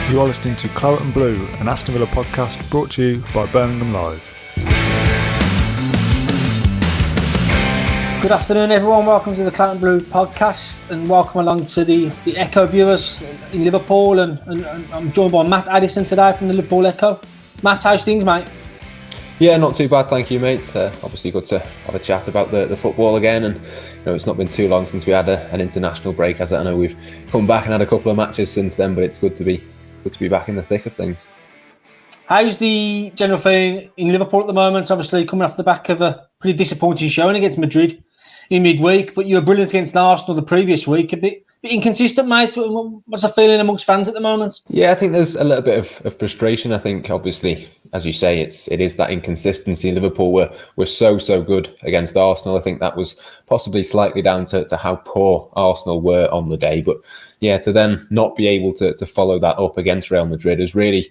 You are listening to Claret and Blue, an Aston Villa podcast brought to you by Birmingham Live. Good afternoon, everyone. Welcome to the Claret and Blue podcast, and welcome along to the Echo viewers in Liverpool. And I'm joined by Matt Addison today from the Liverpool Echo. Matt, how's things, mate? Yeah, not too bad, thank you, mate. Obviously good to have a chat about the football again, and it's not been too long since we had an international break, as I know we've come back and had a couple of matches since then, but it's good to be back in the thick of things. How's the general feeling in Liverpool at the moment? Obviously coming off the back of a pretty disappointing showing against Madrid in midweek, but you were brilliant against Arsenal the previous week. A bit inconsistent, mate. What's the feeling amongst fans at the moment? Yeah, I think there's a little bit of frustration. I think, obviously, as you say, it is that inconsistency. Liverpool were so good against Arsenal. I think that was possibly slightly down to how poor Arsenal were on the day. But yeah, to then not be able to follow that up against Real Madrid has really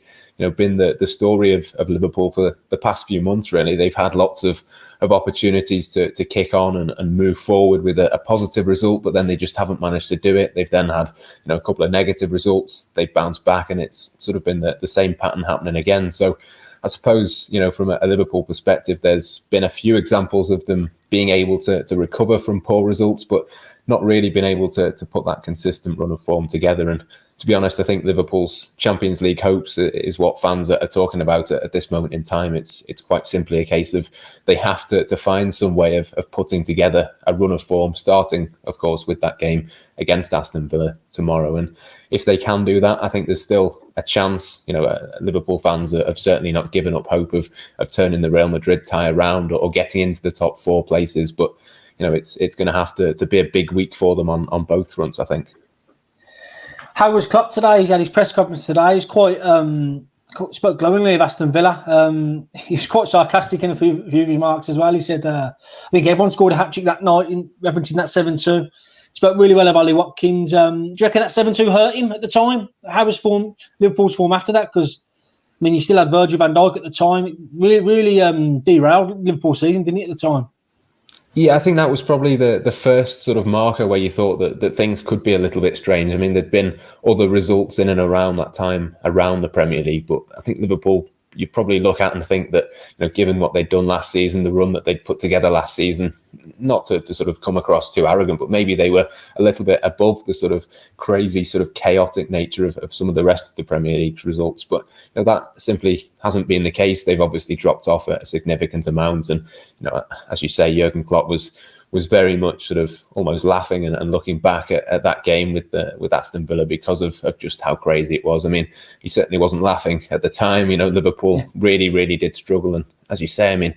been the story of Liverpool for the past few months, really. They've had lots of opportunities to kick on and move forward with a positive result, but then they just haven't managed to do it. They've then had a couple of negative results. They've bounced back, and it's sort of been the same pattern happening again. So I suppose, from a Liverpool perspective, there's been a few examples of them being able to recover from poor results, but not really been able to put that consistent run of form together. And to be honest, I think Liverpool's Champions League hopes is what fans are talking about at this moment in time. It's quite simply a case of they have to find some way of putting together a run of form, starting, of course, with that game against Aston Villa tomorrow. And if they can do that, I think there's still a chance. Liverpool fans have certainly not given up hope of turning the Real Madrid tie around or getting into the top four places. But it's going to have to be a big week for them on both fronts, I think. How was Klopp today? He had his press conference today. He was quite spoke glowingly of Aston Villa. He was quite sarcastic in a few of his remarks as well. He said, I think everyone scored a hat-trick that night, in referencing that 7-2. Spoke really well of Ollie Watkins. Do you reckon that 7-2 hurt him at the time? How was Liverpool's form after that? Because, you still had Virgil van Dijk at the time. It really derailed Liverpool's season, didn't it, at the time? Yeah, I think that was probably the first sort of marker where you thought that things could be a little bit strange. There'd been other results in and around that time around the Premier League, but I think Liverpool, you probably look at and think that, given what they'd done last season, the run that they'd put together last season, not to sort of come across too arrogant, but maybe they were a little bit above the sort of crazy, sort of chaotic nature of some of the rest of the Premier League results. But that simply hasn't been the case. They've obviously dropped off a significant amount. And, as you say, Jurgen Klopp was very much sort of almost laughing and looking back at that game with Aston Villa because of just how crazy it was. He certainly wasn't laughing at the time. Liverpool really did struggle. And as you say,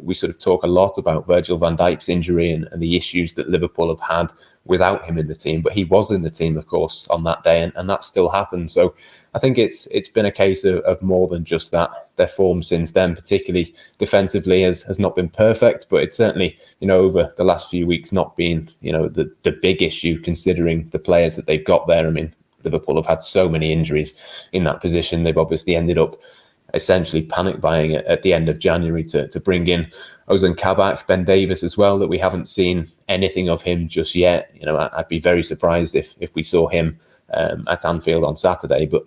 we sort of talk a lot about Virgil van Dijk's injury and the issues that Liverpool have had without him in the team. But he was in the team, of course, on that day, and that still happened. So I think it's been a case of more than just that. Their form since then, particularly defensively, has not been perfect, but it's certainly, over the last few weeks not been, the big issue, considering the players that they've got there. Liverpool have had so many injuries in that position. They've obviously ended up essentially panic buying at the end of January to bring in Ozan Kabak, Ben Davies as well, that we haven't seen anything of him just yet. I'd be very surprised if we saw him at Anfield on Saturday. But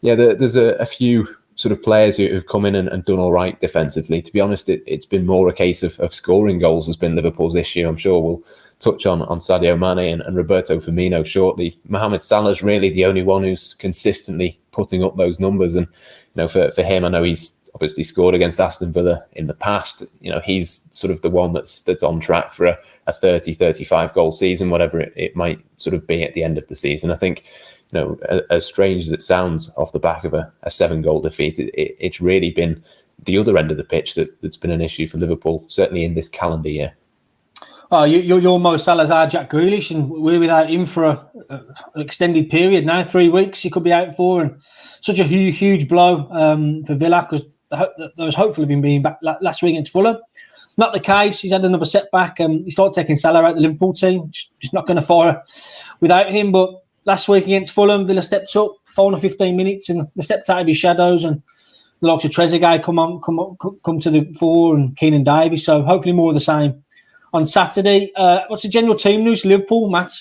there's a few sort of players who have come in and done all right defensively. To be honest, it's been more a case of scoring goals has been Liverpool's issue. I'm sure we'll touch on Sadio Mane and Roberto Firmino shortly. Mohamed Salah's really the only one who's consistently putting up those numbers. And for him, I know he's obviously scored against Aston Villa in the past. He's sort of the one that's on track for a 30, 35 goal season, whatever it might sort of be at the end of the season. I think, as strange as it sounds off the back of a 7-goal defeat, it's really been the other end of the pitch that's been an issue for Liverpool, certainly in this calendar year. Oh, you're Mo Salah's our Jack Grealish, and we're without him for an extended period now. 3 weeks he could be out for, and such a huge blow for Villa, because there was hopefully been being back last week against Fulham. Not the case. He's had another setback. He started taking Salah out the Liverpool team. Just not going to fire without him. But last week against Fulham, Villa stepped up, 4 or 15 minutes, and they stepped out of his shadows. And the likes of Trezeguet come to the fore, and Keenan Davies. So hopefully more of the same on Saturday. What's the general team news? Liverpool, Matt.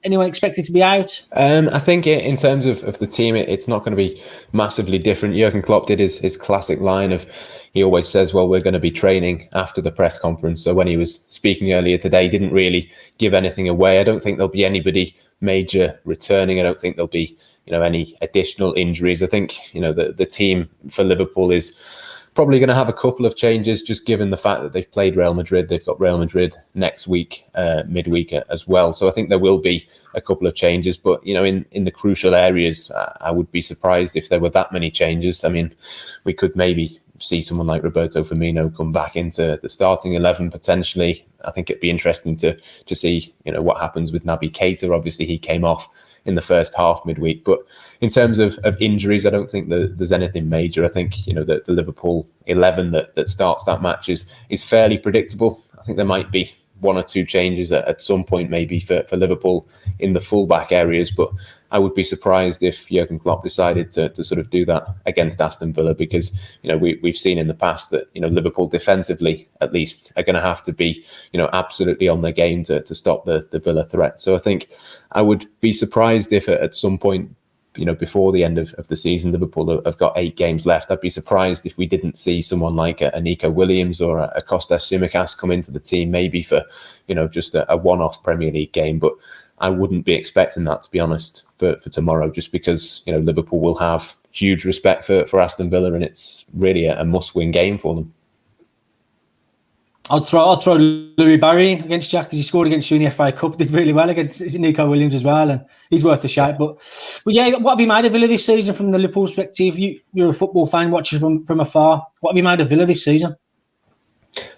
Anyone expected to be out? I think in terms of the team, it's not going to be massively different. Jurgen Klopp did his classic line of, he always says, well, we're going to be training after the press conference. So when he was speaking earlier today, he didn't really give anything away. I don't think there'll be anybody major returning. I don't think there'll be, any additional injuries. I think, the team for Liverpool is probably going to have a couple of changes, just given the fact that they've played Real Madrid. They've got Real Madrid next week, midweek as well. So I think there will be a couple of changes. But, in the crucial areas, I would be surprised if there were that many changes. I mean, we could maybe see someone like Roberto Firmino come back into the starting 11 potentially. I think it'd be interesting to see, what happens with Naby Keita. Obviously, he came off in the first half midweek. But in terms of injuries, I don't think that there's anything major. I think, the Liverpool 11 that starts that match is fairly predictable. I think there might be one or two changes at some point, maybe for Liverpool in the fullback areas. But I would be surprised if Jurgen Klopp decided to sort of do that against Aston Villa, because, we've seen in the past that, Liverpool defensively, at least, are going to have to be, absolutely on their game to stop the Villa threat. So I think I would be surprised if at some point, before the end of the season, Liverpool have got 8 games left. I'd be surprised if we didn't see someone like a Nico Williams or a Kostas Tsimikas come into the team, maybe for, just a one-off Premier League game. But I wouldn't be expecting that, to be honest, for tomorrow, just because, Liverpool will have huge respect for Aston Villa, and it's really a must-win game for them. I'll throw Louis Barry in against Jack, because he scored against you in the FA Cup, did really well against Nico Williams as well, and he's worth a shout. But yeah, what have you made of Villa this season from the Liverpool perspective? You're a football fan watching from afar. What have you made of Villa this season?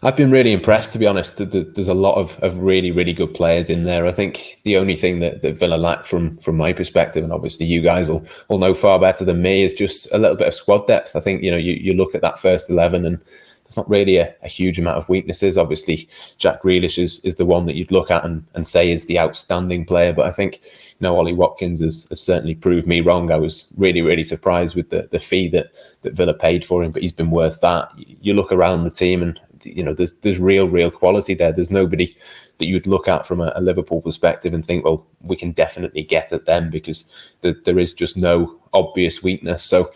I've been really impressed, to be honest. There's a lot of really, really good players in there. I think the only thing that Villa lack from my perspective, and obviously you guys will know far better than me, is just a little bit of squad depth. I think, you look at that first 11 and there's not really a huge amount of weaknesses. Obviously, Jack Grealish is the one that you'd look at and say is the outstanding player. But I think, Ollie Watkins has certainly proved me wrong. I was really, really surprised with the fee that Villa paid for him, but he's been worth that. You look around the team and, there's real quality there. There's nobody that you'd look at from a Liverpool perspective and think, well, we can definitely get at them, because there is just no obvious weakness. So,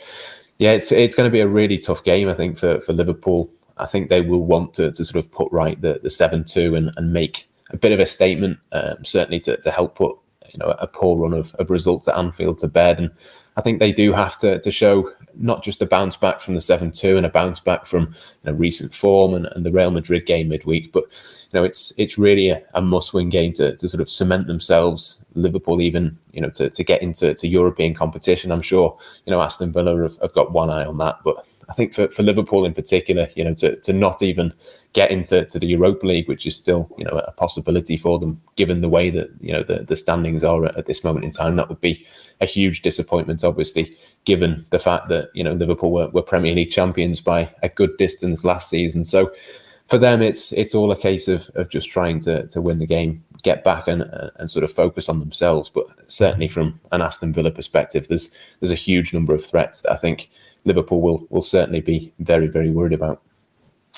yeah, it's going to be a really tough game, I think, for Liverpool. I think they will want to sort of put right the 7-2 and make a bit of a statement, certainly to help put a poor run of results at Anfield to bed. And I think they do have to show not just a bounce back from the 7-2 and a bounce back from recent form and the Real Madrid game midweek, but it's really a must-win game to sort of cement themselves, Liverpool, even to get into European competition. I'm sure Aston Villa have got one eye on that, but I think for Liverpool in particular, to not even get into the Europa League, which is still a possibility for them, given the way that the standings are at this moment in time, that would be a huge disappointment, obviously, given the fact that Liverpool were Premier League champions by a good distance last season. So for them, it's all a case of just trying to win the game, get back and sort of focus on themselves. But certainly from an Aston Villa perspective, there's a huge number of threats that I think Liverpool will certainly be very, very worried about.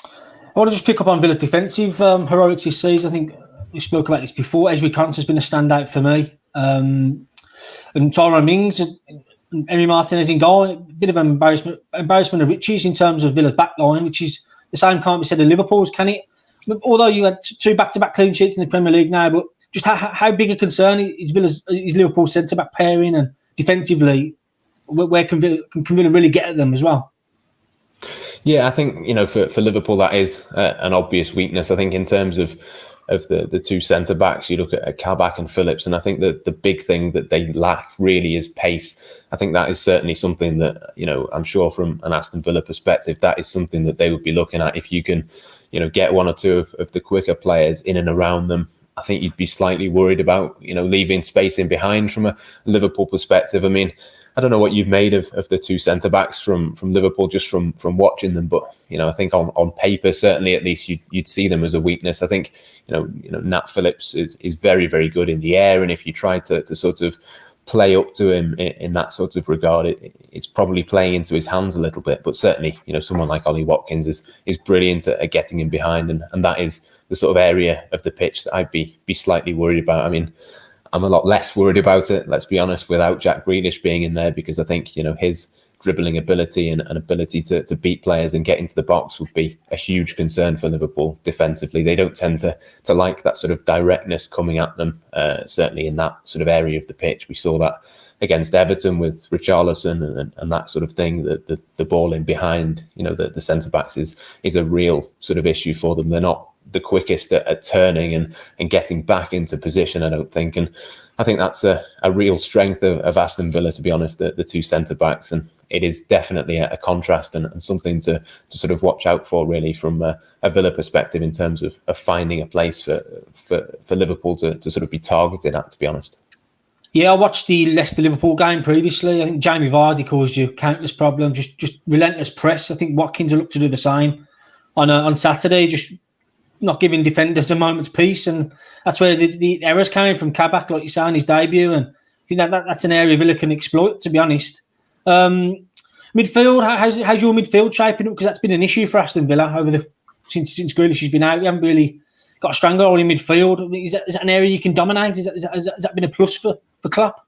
I want to just pick up on Villa's defensive heroics this season. I think we spoke about this before. Ezri Konsa has been a standout for me. And Tyrone Mings and Emi Martinez in goal. A bit of embarrassment of riches in terms of Villa's back line, which is the same can't be said of Liverpool's, can it? Although you had 2 back-to-back clean sheets in the Premier League now, but just how big a concern is Liverpool's centre-back pairing, and defensively, where can Villa really get at them as well? Yeah, I think for Liverpool that is an obvious weakness. I think in terms of the 2 centre backs, you look at Kabak and Phillips, and I think that the big thing that they lack really is pace. I think that is certainly something that I'm sure from an Aston Villa perspective, that is something that they would be looking at. If you can get 1 or 2 of the quicker players in and around them, I think you'd be slightly worried about leaving space in behind from a Liverpool perspective. I mean, I don't know what you've made of the 2 centre backs from Liverpool just from watching them, but I think on paper, certainly at least you'd see them as a weakness. I think Nat Phillips is very, very good in the air, and if you try to sort of play up to him in that sort of regard, it's probably playing into his hands a little bit. But certainly, someone like Ollie Watkins is brilliant at getting in behind, and that is the sort of area of the pitch that I'd be slightly worried about. I mean, I'm a lot less worried about it, let's be honest, without Jack Grealish being in there, because I think his dribbling ability and ability to beat players and get into the box would be a huge concern for Liverpool defensively. They don't tend to like that sort of directness coming at them, certainly in that sort of area of the pitch. We saw that against Everton with Richarlison and that sort of thing, that the ball in behind, the centre-backs is a real sort of issue for them. They're not the quickest at turning and getting back into position, I don't think. And I think that's a real strength of Aston Villa, to be honest, the two centre-backs. And it is definitely a contrast and something to sort of watch out for, really, from a Villa perspective, in terms of finding a place for Liverpool to sort of be targeted at, to be honest. Yeah, I watched the Leicester-Liverpool game previously. I think Jamie Vardy caused you countless problems, just relentless press. I think Watkins will look to do the same on Saturday, just not giving defenders a moment's peace, and that's where the errors came from Kabak, like you say, on his debut, and I think that's an area Villa can exploit, to be honest. Midfield, how's your midfield shaping up? Because that's been an issue for Aston Villa since Grealish has been out. We haven't really got a stranglehold in midfield. Is that an area you can dominate? Has that been a plus for Klopp?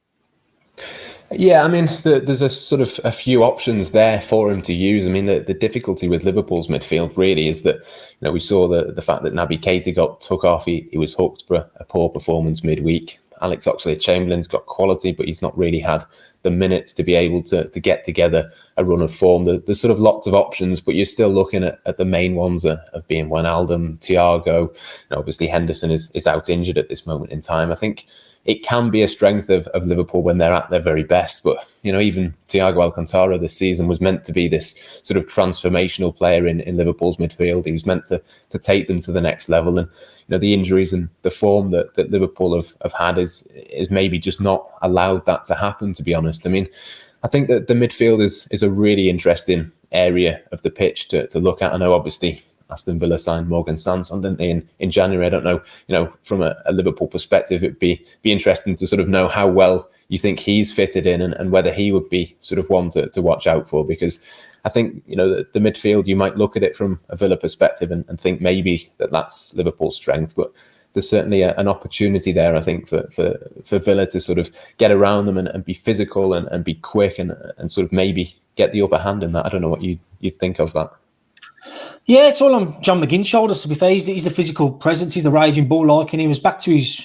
Yeah, I mean, there's a sort of a few options there for him to use. I mean, the difficulty with Liverpool's midfield really is that, we saw the fact that Naby Keita got took off. He was hooked for a poor performance midweek. Alex Oxlade-Chamberlain's got quality, but he's not really had the minutes to be able to get together a run of form. There's sort of lots of options, but you're still looking at the main ones of being Wijnaldum, Thiago. Obviously, Henderson is out injured at this moment in time. I think it can be a strength of Liverpool when they're at their very best. But, even Thiago Alcantara this season was meant to be this sort of transformational player in Liverpool's midfield. He was meant to take them to the next level. And, the injuries and the form that Liverpool have had is maybe just not allowed that to happen, to be honest. I mean, I think that the midfield is a really interesting area of the pitch to look at. I know, obviously, Aston Villa signed Morgan Sanson, didn't they, in January? I don't know, from a Liverpool perspective, it'd be interesting to sort of know how well you think he's fitted in and whether he would be sort of one to watch out for. Because I think, the midfield, you might look at it from a Villa perspective and think maybe that's Liverpool's strength, but there's certainly an opportunity there, I think, for Villa to sort of get around them and be physical and be quick and sort of maybe get the upper hand in that. I don't know what you'd think of that. Yeah, it's all on John McGinn's shoulders, to be fair. He's the physical presence, he's the raging ball-like, and he was back to his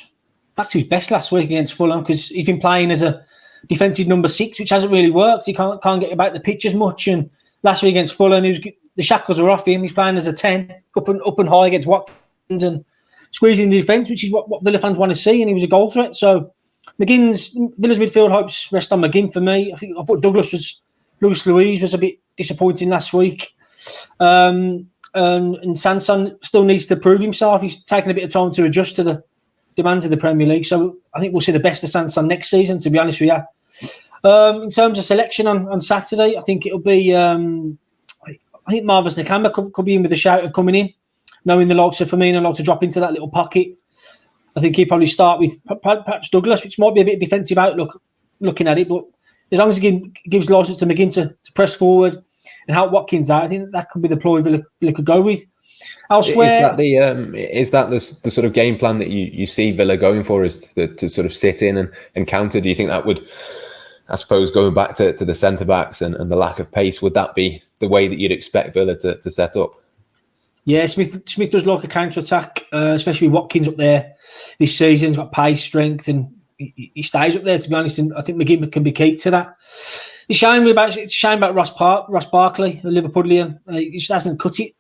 best last week against Fulham, because he's been playing as a defensive number 6, which hasn't really worked. He can't get about the pitch as much, and last week against Fulham, the shackles are off him. He's playing as a 10, up and high against Watkins and squeezing the defence, which is what Villa fans want to see, and he was a goal threat. So Villa's midfield hopes rest on McGinn for me. I thought Douglas Luiz was a bit disappointing last week. And Sanson still needs to prove himself. He's taken a bit of time to adjust to the demands of the Premier League. So I think we'll see the best of Sanson next season, to be honest with you. In terms of selection on Saturday, I think it'll be... I think Marvis Nakamba could be in with a shout of coming in, knowing the likes of Firmino like to drop into that little pocket. I think he'd probably start with perhaps Douglas, which might be a bit defensive outlook looking at it, but as long as he gives license to McGinn to press forward and help Watkins out, I think that could be the ploy Villa could go with. Elsewhere, is that the sort of game plan that you see Villa going for, is to sort of sit in and counter? Do you think that would, I suppose, going back to the centre-backs and the lack of pace, would that be the way that you'd expect Villa to set up? Yeah, Smith does like a counter-attack, especially with Watkins up there this season. He's got pace, strength, and he stays up there, to be honest, and I think McGinn can be key to that. It's a shame about Ross Barkley, a Liverpoolian. He just hasn't cut it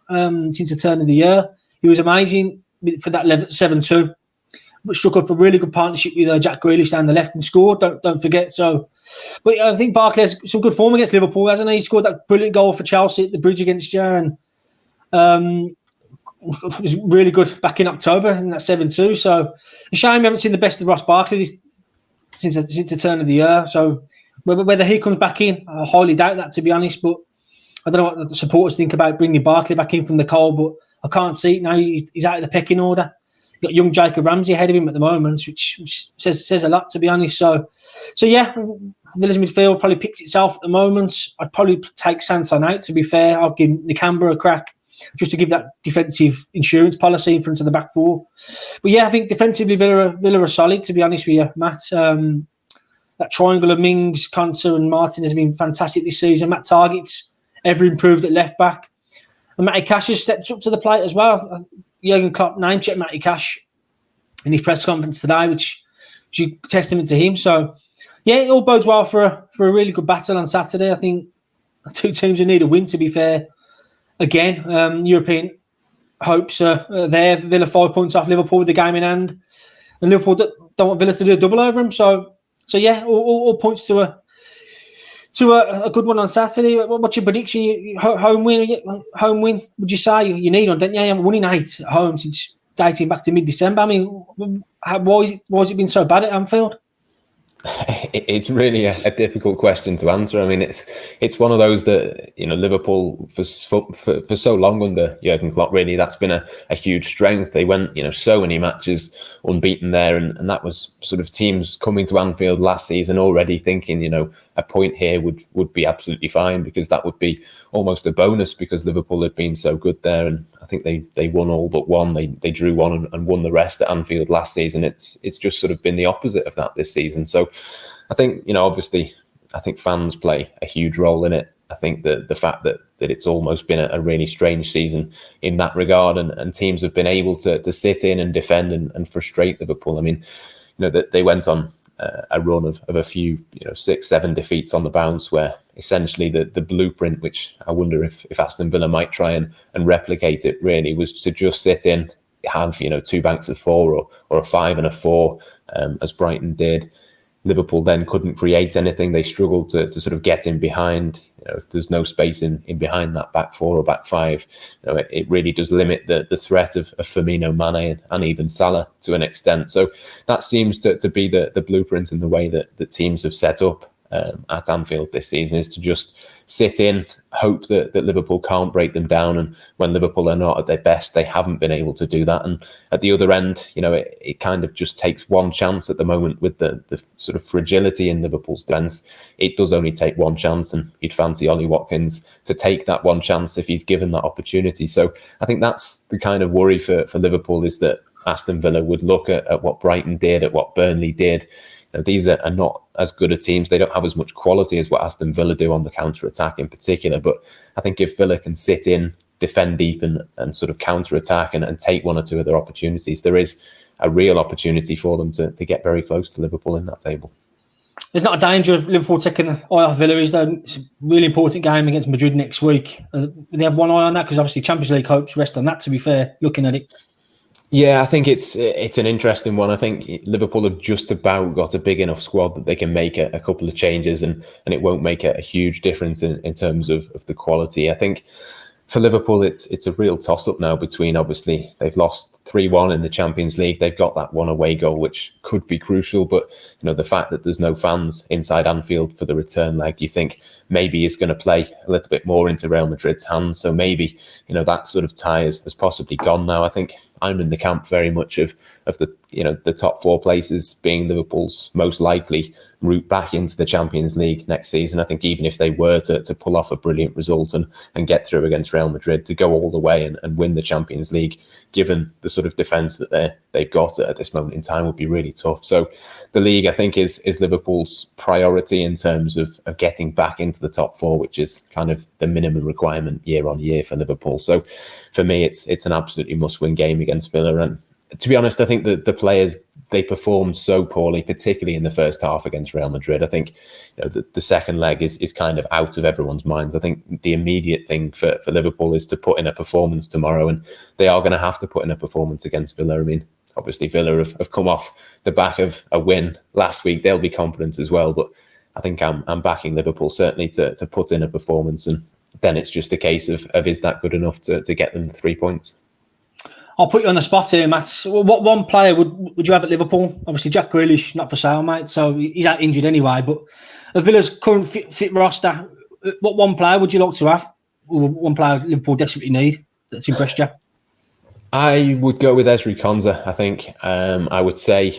since the turn of the year. He was amazing for that 7-2. Struck up a really good partnership with Jack Grealish down the left and scored. Don't forget. So, but I think Barkley has some good form against Liverpool, hasn't he? He scored that brilliant goal for Chelsea at the bridge against you, and it was really good back in October in that 7-2. So, a shame we haven't seen the best of Ross Barkley since the turn of the year. So, whether he comes back in, I highly doubt that, to be honest. But I don't know what the supporters think about bringing Barkley back in from the cold, but I can't see it now. He's out of the pecking order. got young Jacob Ramsey ahead of him at the moment, which says a lot, to be honest. So yeah, Villa's midfield probably picks itself at the moment. I'd probably take Sansonite, to be fair. I'll give Nakamba a crack, just to give that defensive insurance policy in front of the back four. But yeah, I think defensively Villa are solid, to be honest with you, Matt. That triangle of Mings, Konsa and Martin has been fantastic this season. Matt Targett's ever improved at left back. And Matty Cash has stepped up to the plate as well. Jurgen Klopp name-checked Matty Cash in his press conference today, which is a testament to him. So yeah, it all bodes well for a really good battle on Saturday. I think two teams who need a win, to be fair. Again, European hopes are there. Villa 5 points off Liverpool with the game in hand. And Liverpool don't want Villa to do a double over them. So yeah, all points to a good one on Saturday. What's your prediction? Home win, would you say? You need one, don't you? You haven't won in 8 at home since dating back to mid-December. I mean, why has it been so bad at Anfield? It's really a difficult question to answer. I mean, it's one of those that, Liverpool for so long under Jurgen Klopp, really, that's been a huge strength. They went, so many matches unbeaten there, and that was sort of teams coming to Anfield last season already thinking, a point here would be absolutely fine, because that would be almost a bonus, because Liverpool had been so good there, and I think they won all but one. They drew one and won the rest at Anfield last season. It's just sort of been the opposite of that this season. So I think, obviously, I think fans play a huge role in it. I think that the fact that it's almost been a really strange season in that regard, and teams have been able to sit in and defend and frustrate Liverpool. I mean, that they went on a run of a few, 6-7 defeats on the bounce, where essentially the blueprint, which I wonder if Aston Villa might try and replicate it, really was to just sit in, have 2 banks of 4 or a 5 and a 4, as Brighton did. Liverpool then couldn't create anything. They struggled to sort of get in behind. If there's no space in behind that back 4 or back 5, it really does limit the threat of Firmino, Mane and even Salah to an extent. So that seems to be the blueprint in the way that the teams have set up at Anfield this season, is to just sit in, hope that Liverpool can't break them down, and when Liverpool are not at their best, they haven't been able to do that. And at the other end, it kind of just takes one chance at the moment with the sort of fragility in Liverpool's defence. It does only take one chance, and you'd fancy Ollie Watkins to take that one chance if he's given that opportunity. So I think that's the kind of worry for Liverpool, is that Aston Villa would look at what Brighton did, at what Burnley did. These are not as good a teams. They don't have as much quality as what Aston Villa do on the counter-attack in particular. But I think if Villa can sit in, defend deep and sort of counter-attack and take 1 or 2 of their opportunities, there is a real opportunity for them to get very close to Liverpool in that table. There's not a danger of Liverpool taking the eye off Villa, is there? It's a really important game against Madrid next week. They have one eye on that, because obviously Champions League hopes rest on that, to be fair, looking at it. Yeah, I think it's an interesting one. I think Liverpool have just about got a big enough squad that they can make a couple of changes, and it won't make a huge difference in terms of the quality. I think for Liverpool, it's a real toss-up now between, obviously, they've lost 3-1 in the Champions League. They've got that one away goal, which could be crucial. But, the fact that there's no fans inside Anfield for the return leg, you think maybe is going to play a little bit more into Real Madrid's hands. So maybe, that sort of tie has possibly gone now. I think I'm in the camp very much of the top 4 places being Liverpool's most likely route back into the Champions League next season. I think even if they were to pull off a brilliant result and get through against Real Madrid, to go all the way and win the Champions League, given the sort of defence that they've got at this moment in time, would be really tough. So the league, I think, is Liverpool's priority in terms of getting back into the top 4, which is kind of the minimum requirement year on year for Liverpool. So for me, it's an absolutely must-win game against Villa. And to be honest, I think that the players, they performed so poorly, particularly in the first half against Real Madrid. I think the second leg is kind of out of everyone's minds. I think the immediate thing for Liverpool is to put in a performance tomorrow, and they are going to have to put in a performance against Villa. I mean, obviously Villa have come off the back of a win last week. They'll be confident as well, but I think I'm backing Liverpool certainly to put in a performance, and then it's just a case of is that good enough to get them the 3 points. I'll put you on the spot here, Matt. What one player would you have at Liverpool? Obviously, Jack Grealish, not for sale, mate, so he's out injured anyway. But of Villa's current fit roster, what one player would you like to have? Or one player Liverpool desperately need that's impressed you? I would go with Ezri Konsa. I think I would say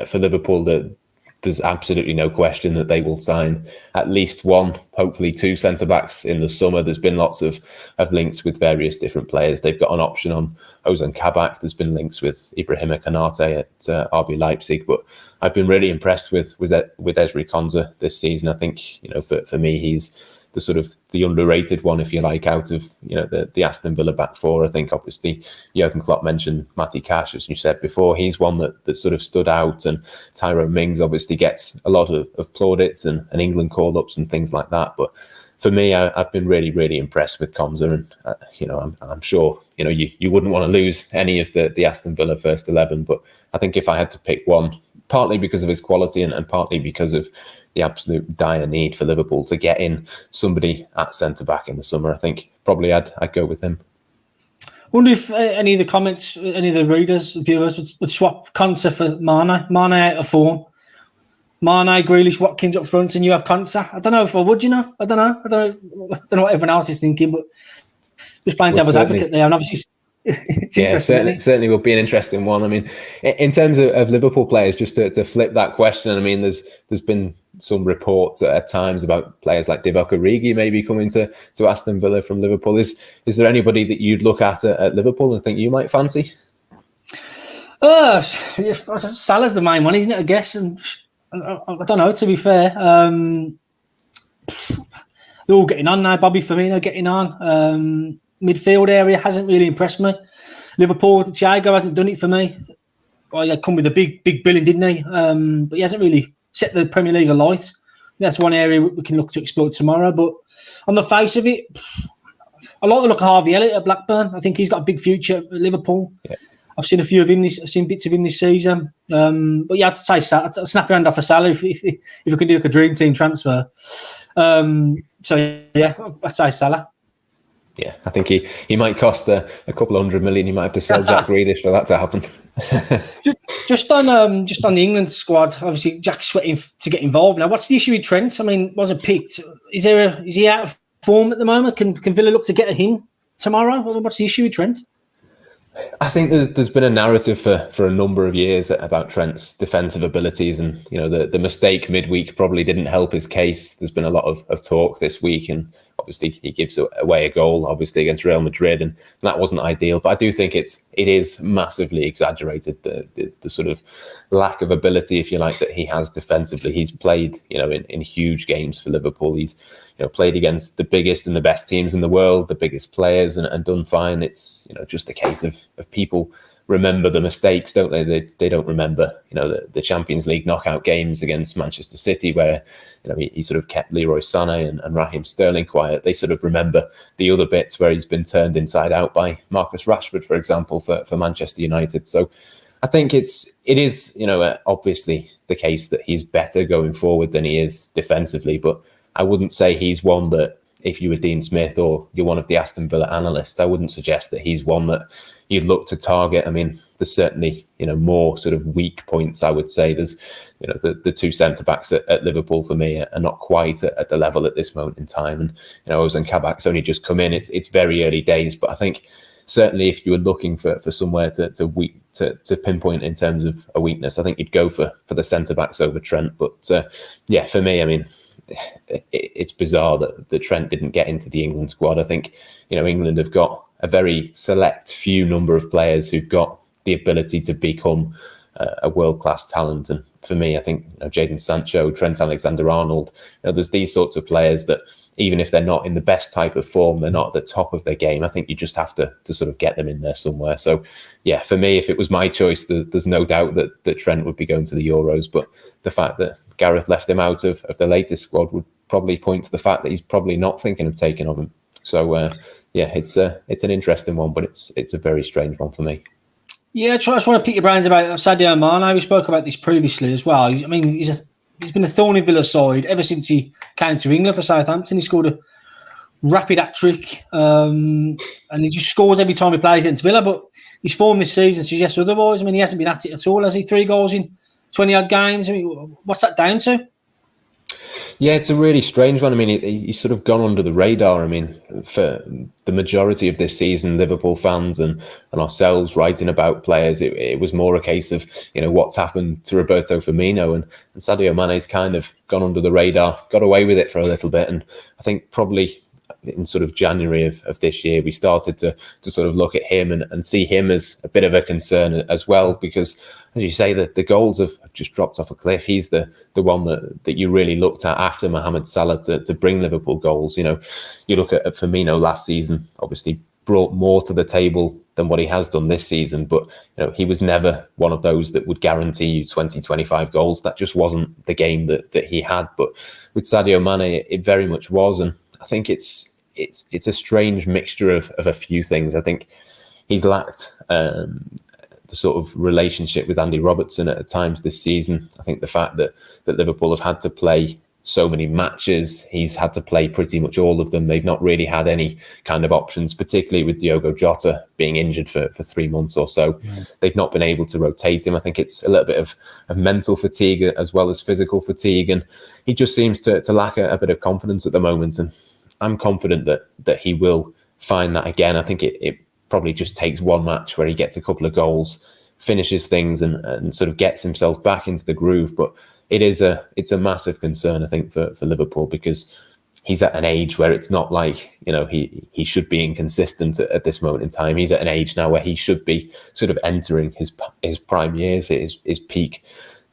for Liverpool that there's absolutely no question that they will sign at least one, hopefully two centre-backs in the summer. There's been lots of links with various different players. They've got an option on Ozan Kabak. There's been links with Ibrahima Konate at RB Leipzig. But I've been really impressed with Ezri Konsa this season. I think, for me, he's the underrated one, if you like, out of the Aston Villa back four. I think obviously Jurgen Klopp mentioned Matty Cash, as you said before. He's one that sort of stood out, and Tyrone Mings obviously gets a lot of plaudits and England call-ups and things like that. But for me, I've been really, really impressed with Konsa, and I'm sure you wouldn't want to lose any of the Aston Villa first 11. But I think if I had to pick one, partly because of his quality and partly because of the absolute dire need for Liverpool to get in somebody at centre-back in the summer, I think probably I'd go with him. I wonder if any of the comments, any of the readers, viewers would swap Konsa for Mane. Mane out of form. Mane, Grealish, Watkins up front, and you have Konsa. I don't know if I would, I don't know what everyone else is thinking, but just playing devil's advocate there, and obviously it's interesting. Certainly will be an interesting one. I mean, in terms of Liverpool players, just to flip that question, I mean, there's been some reports at times about players like Divock Origi maybe coming to Aston Villa from Liverpool. Is there anybody that you'd look at Liverpool and think you might fancy? Salah's the main one, isn't it, I guess? And I don't know, to be fair. They're all getting on now. Bobby Firmino getting on. Midfield area hasn't really impressed me. Liverpool, Thiago hasn't done it for me. Well, he come with a big billing, didn't he? But he hasn't really set the Premier League alight. That's one area we can look to explore tomorrow. But on the face of it, I like the look of Harvey Elliott at Blackburn. I think he's got a big future at Liverpool. Yeah. I've seen a few of him. I've seen bits of him this season. But yeah, I'd say I'd snap your hand off a salary if we can do like a dream team transfer. So yeah, I'd say Salah. Yeah, I think he might cost a couple $100 million. You might have to sell Jack Grealish for that to happen. just on the England squad, obviously Jack's sweating to get involved now. What's the issue with Trent? I mean, wasn't picked. Is he out of form at the moment? Can Villa look to get him tomorrow? What's the issue with Trent? I think there's been a narrative for a number of years about Trent's defensive abilities, and the mistake midweek probably didn't help his case. There's been a lot of talk this week, and obviously he gives away a goal, obviously against Real Madrid, and that wasn't ideal. But I do think it is massively exaggerated, the sort of lack of ability, if you like, that he has defensively. He's played in huge games for Liverpool. He's played against the biggest and the best teams in the world, the biggest players, and done fine. It's just a case of people remember the mistakes, don't they? They don't remember the Champions League knockout games against Manchester City, where he sort of kept Leroy Sané and Raheem Sterling quiet. They sort of remember the other bits where he's been turned inside out by Marcus Rashford, for example, for Manchester United. So I think it is obviously the case that he's better going forward than he is defensively, but I wouldn't say he's one that, if you were Dean Smith or you're one of the Aston Villa analysts, I wouldn't suggest that he's one that you'd look to target. I mean, there's certainly more sort of weak points, I would say. There's the two centre-backs at Liverpool for me are not quite at the level at this moment in time. And Ozan Kabak's only just come in. It's very early days, but I think certainly if you were looking for somewhere to pinpoint in terms of a weakness, I think you'd go for the centre-backs over Trent. But yeah, for me, I mean, it's bizarre that Trent didn't get into the England squad. I think England have got a very select few number of players who've got the ability to become a world-class talent. And for me, I think Jadon Sancho, Trent Alexander-Arnold, there's these sorts of players that even if they're not in the best type of form, they're not at the top of their game. I think you just have to sort of get them in there somewhere. So yeah, for me, if it was my choice, there's no doubt that Trent would be going to the Euros. But the fact that Gareth left him out of the latest squad would probably point to the fact that he's probably not thinking of taking of him. So yeah, it's an interesting one, but it's a very strange one for me. Yeah, I just want to pick your brains about Sadio Mane. We spoke about this previously as well. I mean, he's been a thorn in Villa's side ever since he came to England for Southampton. He scored a rapid hat-trick, and he just scores every time he plays against Villa. But his form this season suggests otherwise. I mean, he hasn't been at it at all, has he? 3 goals in 20-odd games. I mean, what's that down to? Yeah, it's a really strange one. I mean, he's sort of gone under the radar. I mean, for the majority of this season, Liverpool fans and ourselves writing about players, it was more a case of, what's happened to Roberto Firmino, and Sadio Mane's kind of gone under the radar, got away with it for a little bit. And I think probably in sort of January of this year, we started to sort of look at him and see him as a bit of a concern as well, because, as you say, the goals have just dropped off a cliff. He's the one that you really looked at after Mohamed Salah to bring Liverpool goals. You look at Firmino last season, obviously brought more to the table than what he has done this season, but he was never one of those that would guarantee you 20, 25 goals. That just wasn't the game that he had. But with Sadio Mane, it very much was, and I think it's a strange mixture of a few things. I think he's lacked the sort of relationship with Andy Robertson at times this season. I think the fact that Liverpool have had to play so many matches, he's had to play pretty much all of them. They've not really had any kind of options, particularly with Diogo Jota being injured for 3 months or so. They've not been able to rotate him. I think it's a little bit of mental fatigue as well as physical fatigue, and he just seems to lack a bit of confidence at the moment. And I'm confident that he will find that again. I think it probably just takes one match where he gets a couple of goals, finishes things, and sort of gets himself back into the groove. But it's a massive concern, I think, for Liverpool, because he's at an age where it's not like, he should be inconsistent at this moment in time. He's at an age now where he should be sort of entering his prime years, his peak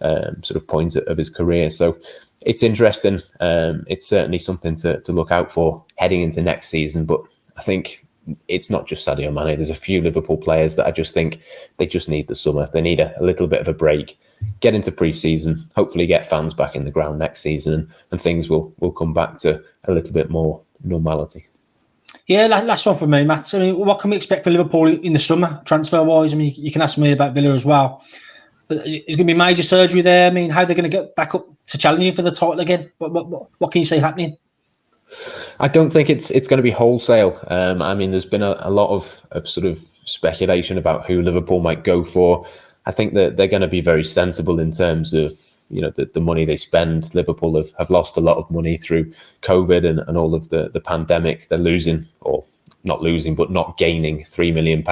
sort of point of his career. So it's interesting. It's certainly something to look out for heading into next season. But I think it's not just Sadio Mane. There's a few Liverpool players that I just think they just need the summer. They need a little bit of a break, get into pre-season, hopefully get fans back in the ground next season, and things will come back to a little bit more normality. Yeah, last one from me, Matt. I mean, what can we expect for Liverpool in the summer, transfer-wise? I mean, you can ask me about Villa as well. But is going to be major surgery there? I mean, how are they going to get back up to challenging for the title again? What can you see happening? I don't think it's going to be wholesale. I mean, there's been a lot of sort of speculation about who Liverpool might go for. I think that they're going to be very sensible in terms of the money they spend. Liverpool have lost a lot of money through COVID and all of the pandemic. They're losing, or not losing, but not gaining £3 million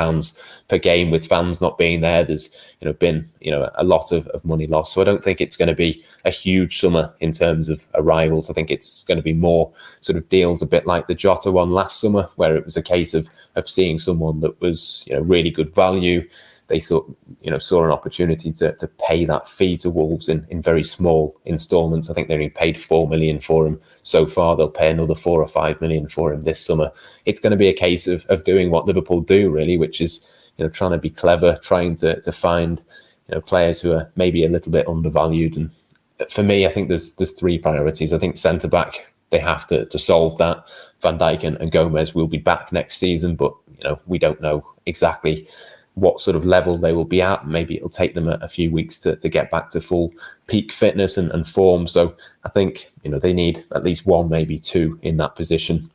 per game with fans not being there. There's been a lot of money lost. So I don't think it's going to be a huge summer in terms of arrivals. I think it's going to be more sort of deals a bit like the Jota one last summer, where it was a case of seeing someone that was really good value. They saw an opportunity to pay that fee to Wolves in very small instalments. I think they only paid $4 million for him so far. They'll pay another $4 or $5 million for him this summer. It's going to be a case of doing what Liverpool do, really, which is trying to be clever, trying to find players who are maybe a little bit undervalued. And for me, I think there's three priorities. I think centre back, they have to solve that. Van Dijk and Gomez will be back next season, but we don't know exactly what sort of level they will be at. Maybe it'll take them a few weeks to get back to full peak fitness and form. So I think they need at least one, maybe two in that position.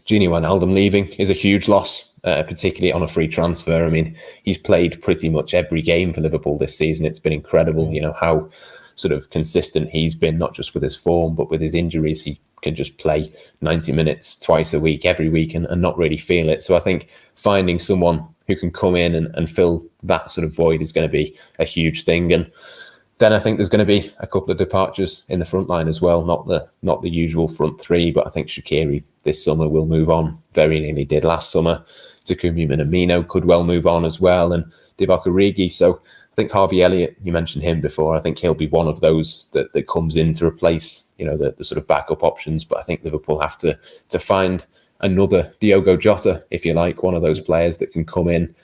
Gini Wijnaldum leaving is a huge loss, particularly on a free transfer. I mean, he's played pretty much every game for Liverpool this season. It's been incredible, how sort of consistent he's been, not just with his form, but with his injuries. He can just play 90 minutes twice a week, every week, and not really feel it. So I think finding someone who can come in and fill that sort of void is going to be a huge thing. And then I think there's going to be a couple of departures in the front line as well, not the usual front three, but I think Shaqiri this summer will move on. Very nearly did last summer. Takumi Minamino could well move on as well, and Divock Origi. So I think Harvey Elliott, you mentioned him before, I think he'll be one of those that comes in to replace the sort of backup options. But I think Liverpool have to find another Diogo Jota, if you like, one of those players that can come in,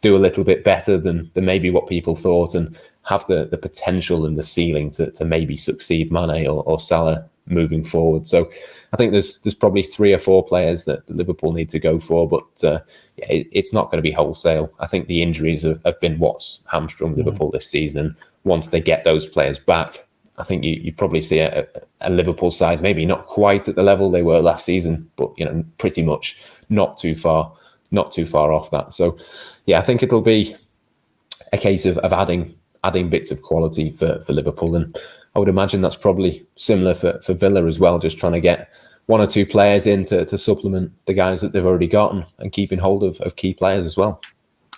do a little bit better than maybe what people thought, and have the potential and the ceiling to maybe succeed Mane or Salah moving forward. So I think there's probably 3 or 4 players that Liverpool need to go for, but it's not going to be wholesale. I think the injuries have been what's hamstrung Liverpool this season. Once they get those players back, I think you probably see a Liverpool side, maybe not quite at the level they were last season, but pretty much not too far off that. So yeah, I think it'll be a case of adding bits of quality for Liverpool. And I would imagine that's probably similar for Villa as well, just trying to get one or two players in to supplement the guys that they've already got and keeping hold of key players as well.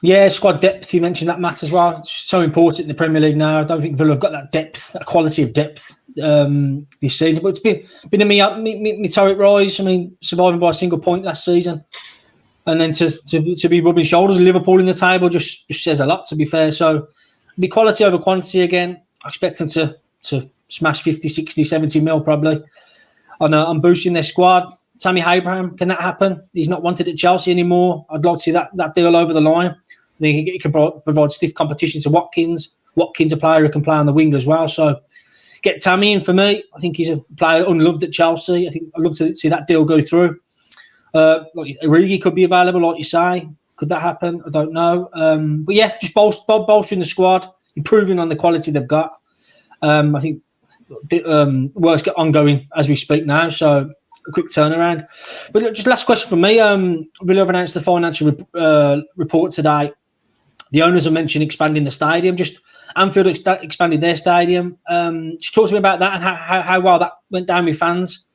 Yeah, squad depth, you mentioned that, Matt, as well. It's so important in the Premier League now. I don't think Villa have got that depth, that quality of depth this season. But it's been a meteoric rise. I mean, surviving by a single point last season. And then to be rubbing shoulders with Liverpool in the table just says a lot, to be fair. So it'll be quality over quantity again. I expect them to smash 50, 60, 70 mil probably on boosting their squad. Tammy Abraham, can that happen? He's not wanted at Chelsea anymore. I'd like to see that deal over the line. I think he can provide stiff competition to Watkins. Watkins, a player who can play on the wing as well. So get Tammy in for me. I think he's a player unloved at Chelsea. I think I'd love to see that deal go through. Origi could be available, like you say. Could that happen? I don't know. But yeah, just bolstering the squad, improving on the quality they've got. I think work's got ongoing as we speak now. So a quick turnaround. But just last question from me. Villa have announced the financial report today. The owners have mentioned expanding the stadium. Just Anfield expanded their stadium. Just talk to me about that and how well that went down with fans.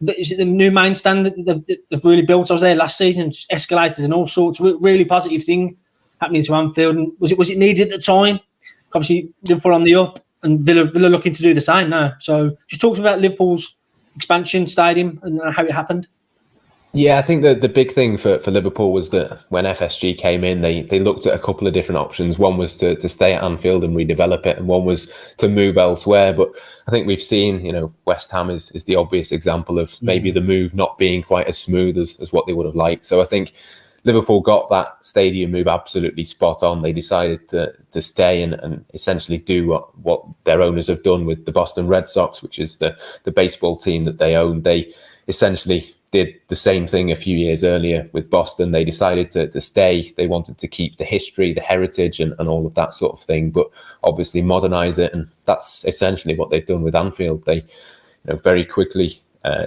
Is it the new main stand that they've really built? I was there last season, escalators and all sorts. Really positive thing happening to Anfield. And was it needed at the time? Obviously, Liverpool on the up and Villa looking to do the same now. So just talk to me about Liverpool's expansion stadium and how it happened. Yeah, I think the big thing for Liverpool was that when FSG came in, they looked at a couple of different options. One was to stay at Anfield and redevelop it, and one was to move elsewhere. But I think we've seen, West Ham is the obvious example of maybe the move not being quite as smooth as what they would have liked. So I think Liverpool got that stadium move absolutely spot on. They decided to stay and essentially do what their owners have done with the Boston Red Sox, which is the baseball team that they own. They essentially did the same thing a few years earlier with Boston. They decided to stay. They wanted to keep the history, the heritage and all of that sort of thing, but obviously modernise it. And that's essentially what they've done with Anfield. They very quickly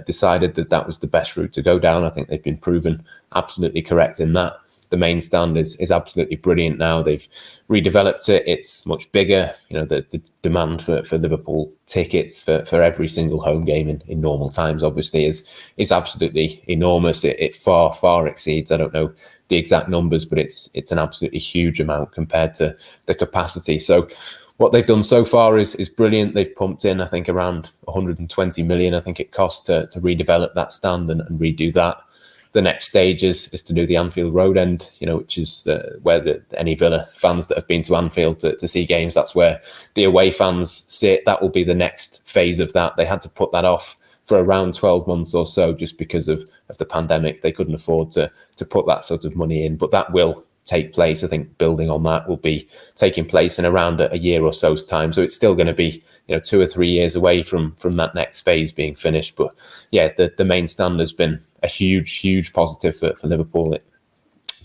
decided that was the best route to go down. I think they've been proven absolutely correct in that. The main stand is absolutely brilliant now. They've redeveloped it. It's much bigger. The demand for Liverpool tickets for every single home game in normal times, obviously, is absolutely enormous. It far exceeds, I don't know the exact numbers, but it's an absolutely huge amount compared to the capacity. So what they've done so far is brilliant. They've pumped in, I think, around 120 million. I think it cost to redevelop that stand and redo that. The next stage is to do the Anfield Road end, which is where any Villa fans that have been to Anfield to see games, that's where the away fans sit. That will be the next phase of that. They had to put that off for around 12 months or so just because of the pandemic. They couldn't afford to put that sort of money in, but that will take place. I think building on that will be taking place in around a year or so's time. So it's still going to be 2 or 3 years away from that next phase being finished. But yeah, the main stand has been a huge positive for Liverpool. It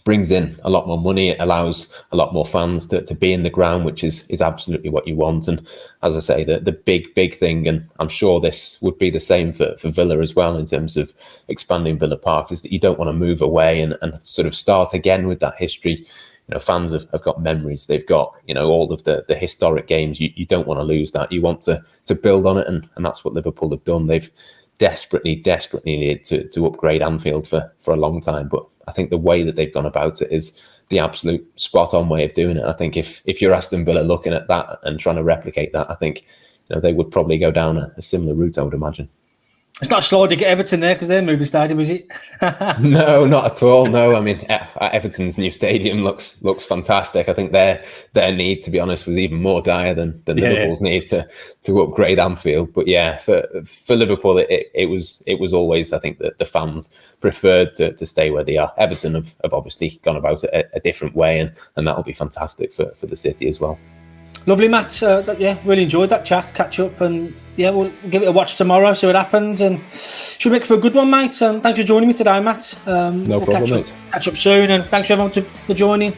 brings in a lot more money. It allows a lot more fans to be in the ground, which is absolutely what you want. And as I say, the big thing, and I'm sure this would be the same for Villa as well in terms of expanding Villa Park, is that you don't want to move away and sort of start again with that history. Fans have got memories. They've got, all of the historic games. You don't want to lose that. You want to build on it. And that's what Liverpool have done. They've desperately needed to upgrade Anfield for a long time. But I think the way that they've gone about it is the absolute spot on way of doing it. I think if you're Aston Villa looking at that and trying to replicate that, I think they would probably go down a similar route, I would imagine. It's not slow to get Everton there because they're moving stadium, is it? No, not at all. No, I mean, Everton's new stadium looks fantastic. I think their need, to be honest, was even more dire than Liverpool's need to upgrade Anfield. But yeah, for Liverpool, it was always, I think, that the fans preferred to stay where they are. Everton have obviously gone about it a different way, and that'll be fantastic for the city as well. Lovely, Matt. Really enjoyed that chat, catch up, and we'll give it a watch tomorrow, see what happens, and should make it for a good one, mate. Thanks for joining me today, Matt. No problem, mate. Catch up soon, and thanks everyone for joining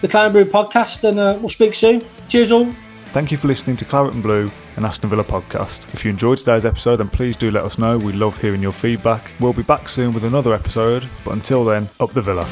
the Claret and Blue podcast, and we'll speak soon. Cheers all. Thank you for listening to Claret and Blue, an Aston Villa podcast. If you enjoyed today's episode, then please do let us know. We love hearing your feedback. We'll be back soon with another episode, but until then, up the Villa.